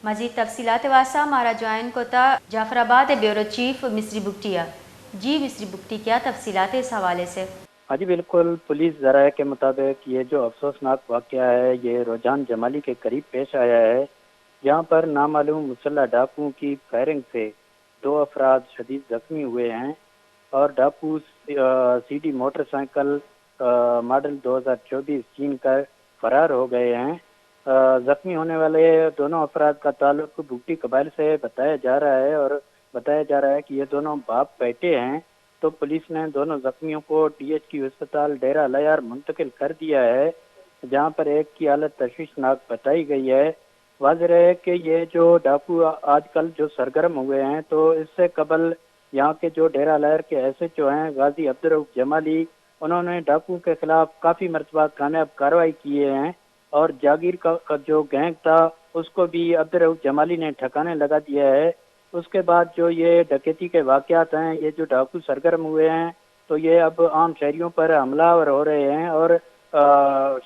मजीद तफसीलात वास्ता हमारा ज्वाइन कोता जाफराबाद ब्यूरो चीफ मिस्री बुगटिया। जी मिस्री बुगटी, क्या तफसीलात इस हवाले से? हाँ जी बिल्कुल, पुलिस ज़राए के मुताबिक ये जो अफसोसनाक वाक़या है ये रोजान जमाली के करीब पेश आया है, जहाँ पर नामालूम मुसल्लह डाकुओं की फायरिंग से 2 अफराद शदीद जख्मी हुए हैं और डाकू सीडी मोटरसाइकिल मॉडल 2024 छीन कर फरार हो गए हैं। जख्मी होने वाले दोनों अफराद का ताल्लुक भुगटी कबाइल से बताया जा रहा है और बताया जा रहा है कि ये दोनों बाप बेटे हैं। तो पुलिस ने दोनों जख्मियों को DHQ अस्पताल डेरा लयार मुंतकिल कर दिया है, जहां पर एक की हालत तशवीशनाक बताई गई है। वाज़ेह है कि ये जो डाकू आजकल जो सरगर्म हुए हैं, तो इससे कबल यहाँ के जो डेरा लयार के SHO हैं गाजी अब्दुर्रऊफ जमाली, उन्होंने डाकू के खिलाफ काफ़ी मरतबा कामयाब कार्रवाई किए हैं और जागीर का जो गैंग था उसको भी अब्दुर्रऊफ जमाली ने ठिकाने लगा दिया है। उसके बाद जो ये डकैती के वाक़यात हैं, ये जो डाकू सरगर्म हुए हैं, तो ये अब आम शहरियों पर हमलावर हो रहे हैं और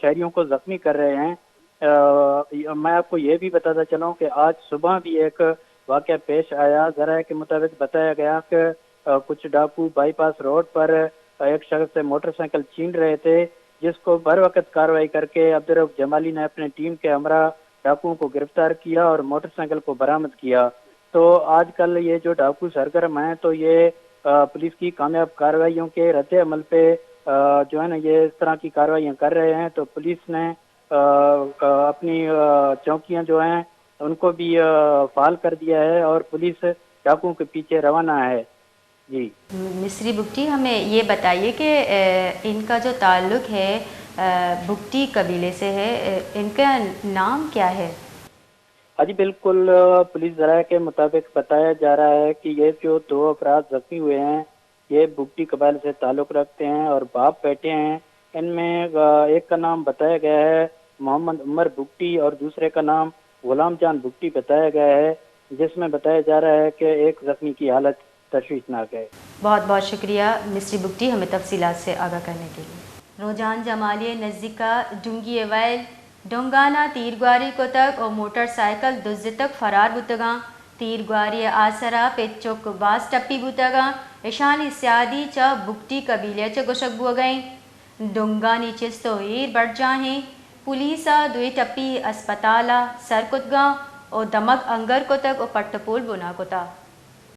शहरियों को जख्मी कर रहे हैं। मैं आपको ये भी बताता चलाऊं कि आज सुबह भी एक वाक़या पेश आया। ज़राए के मुताबिक बताया गया कि कुछ डाकू बाईपास रोड पर एक शख्स से मोटरसाइकिल छीन रहे थे, जिसको बर वक्त कार्रवाई करके अब्दुर्रऊफ जमाली ने अपने टीम के हमरा डाकुओं को गिरफ्तार किया और मोटरसाइकिल को बरामद किया। तो आजकल ये जो डाकू सरगर्म हैं, तो ये पुलिस की कामयाब कार्रवाइयों के रद्द अमल पे जो है ना ये इस तरह की कार्रवाइयाँ कर रहे हैं। तो पुलिस ने अपनी चौकियाँ जो हैं उनको भी फाल कर दिया है और पुलिस डाकुओं के पीछे रवाना है। जी मिस्री बुगटी, हमें ये बताइए कि इनका जो ताल्लुक़ है बुगटी कबीले से है, इनका नाम क्या है? हाँ जी बिल्कुल, पुलिस ज़राए के मुताबिक बताया जा रहा है कि ये जो 2 अफराद जख्मी हुए हैं ये बुगटी कबाइल से ताल्लुक़ रखते हैं और बाप बेटे हैं। इनमें एक का नाम बताया गया है मोहम्मद उमर बुगटी और दूसरे का नाम गुलाम जान बुगटी बताया गया है, जिसमें बताया जा रहा है कि एक जख्मी की हालत तशवीशनाक है। बहुत बहुत शुक्रिया मिस्री बुगटी, हमें तफसीलात से आगाह करने के लिए। रोजान जमाली नज़दीका डूंगी वैल डोंगाना तीरगुआरी को तक और मोटरसाइकिल दुज्जे तक फरार बुतगा तीरगुआरी आसरा पेचोक बास टप्पी बुतगा ईशानी स्यादी च बुगटी कबीले च गुशक बुआ गई डोंगानी चिस्तो हीर बढ़ जाहें पुलिसा दुई टप्पी अस्पताला सरकुतगा और दमक अंगर को तक और पट्टपोल बुना को था।